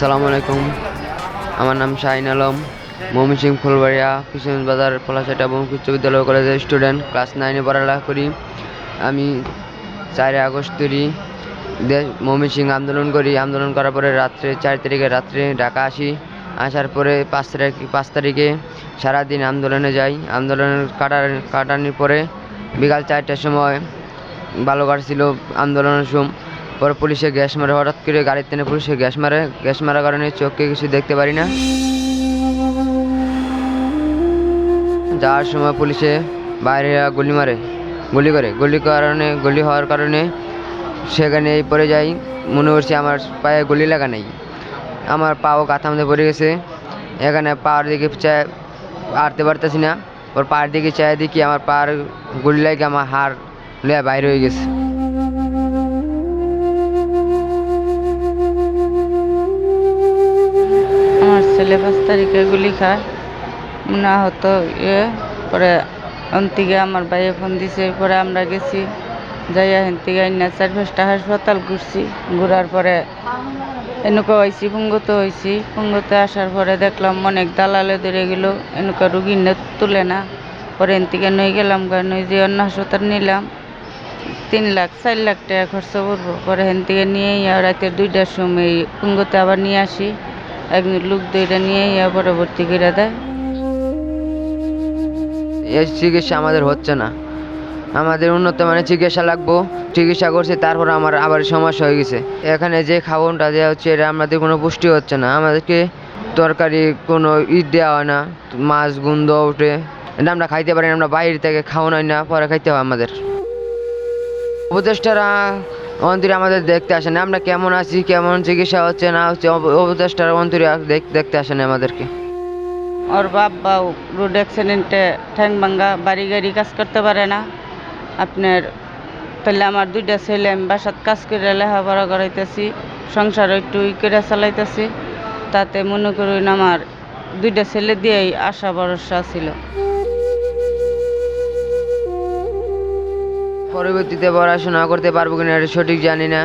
আসসালামু আলাইকুম। আমার নাম শাহিন আলম। ময়মনসিংহ ফুলবাড়িয়া কিশোরগঞ্জ বাজার পলাশাটা বহুমুখী উচ্চ বিদ্যালয় কলেজের স্টুডেন্ট, ক্লাস 9-এ পড়ালেখা করি। আমি 4 আগস্ট ময়মনসিংহ আন্দোলন করি। আন্দোলন করার পরে 4 তারিখে রাত্রে ঢাকা আসি। আসার পরে 5 তারিখে সারাদিন আন্দোলনে যাই। আন্দোলন কাটানোর পরে বিকাল 4টার সময় ভালো কাটছিল আন্দোলনের সময়। পরে পুলিশে গ্যাস মারে, হঠাৎ করে গাড়ির টেনে পুলিশে গ্যাস মারার কারণে চোখে কিছু দেখতে পারি না। যাওয়ার সময় পুলিশে বাইরে গুলি হওয়ার কারণে সেখানে পড়ে যাই। মনে করছি আমার পায়ে গুলি লাগা নেই, আমার পাও কাঁথা মধ্যে পড়ে গেছে। এখানে পায়ের দিকে হাঁটতে পারতেছি না। ওর পায়ের দিকে চাই দেখি আমার পায়ের গুলি লাগে আমার হাড় লিয়া বাইরে হয়ে গেছে। আমার ছেলে 5 তারিখে গুলি খায়, না হতো পরে অন্তিকে আমার ভাইয়ে ফোন দিছে। পরে আমরা গেছি, যাইয়া হেনতিকে আইনা 4-5টা হাসপাতাল ঘুরছি। ঘুরার পরে এনেকা হয়েছি, পুঙ্গতে আসার পরে দেখলাম অনেক দালালে ধরে গেল, এনেকা রুগী তুলে না। পরে এনতিকে নই গেলাম, নই যে অন্য হাসপাতাল নিলাম 3 লাখ 4 লাখ টাকা খরচ করবো। পরে হেনতিকে নিয়ে রাতে 2টার সময় পুঙ্গতে আবার নিয়ে আসি। একজন লোক দুইটা নিয়ে পরে ভর্তি করে দেয়। এই চিকিৎসা আমাদের হচ্ছে না, আমাদের উন্নত মানের চিকিৎসা লাগবো। চিকিৎসা করছে, তারপর আমার আবার সমস্যা হয়ে গেছে। এখানে যে খাবারটা দেওয়া হচ্ছে এটা আমাদের কোনো পুষ্টি হচ্ছে না। আমাদেরকে তরকারি কোনো দেওয়া হয় না, মাছ গন্ধ ওঠে, এটা আমরা খাইতে পারি না। আমরা বাইরে থেকে খাওয়ানো হয় না, পরে খাইতে হয় আমাদের। উপদেষ্টারা মন্ত্রী আমাদের দেখতে আসে না, আমরা কেমন আছি, কেমন চিকিৎসা হচ্ছে না হচ্ছে, উপদেষ্টারা মন্ত্রী দেখতে আসে না আমাদেরকে। ওর বাবা রোড অ্যাক্সিডেন্টে ঠ্যাং ভাঙ্গা, বাড়ি গাড়ি কাজ করতে পারে না আপনার। তাহলে আমার 2টা ছেলে আমি বাসাত কাজ করে লেখাপড়া করাইতেছি, সংসার একটু করে চালাইতেছি। তাতে মনে করুন আমার 2টা ছেলে দিয়েই আশা ভরসা ছিল। পরবর্তীতে পড়াশোনা করতে পারবো কিনা এটা সঠিক জানি না।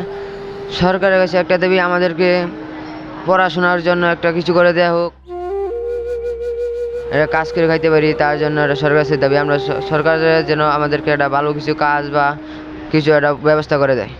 সরকারের কাছে একটা দাবি, আমাদেরকে পড়াশোনার জন্য একটা কিছু করে দেওয়া হোক, এটা কাজ করে খাইতে পারি, তার জন্য একটা সরকারের কাছে দাবি। আমরা সরকার যেন আমাদেরকে একটা ভালো কিছু কাজ বা কিছু একটা ব্যবস্থা করে দেয়।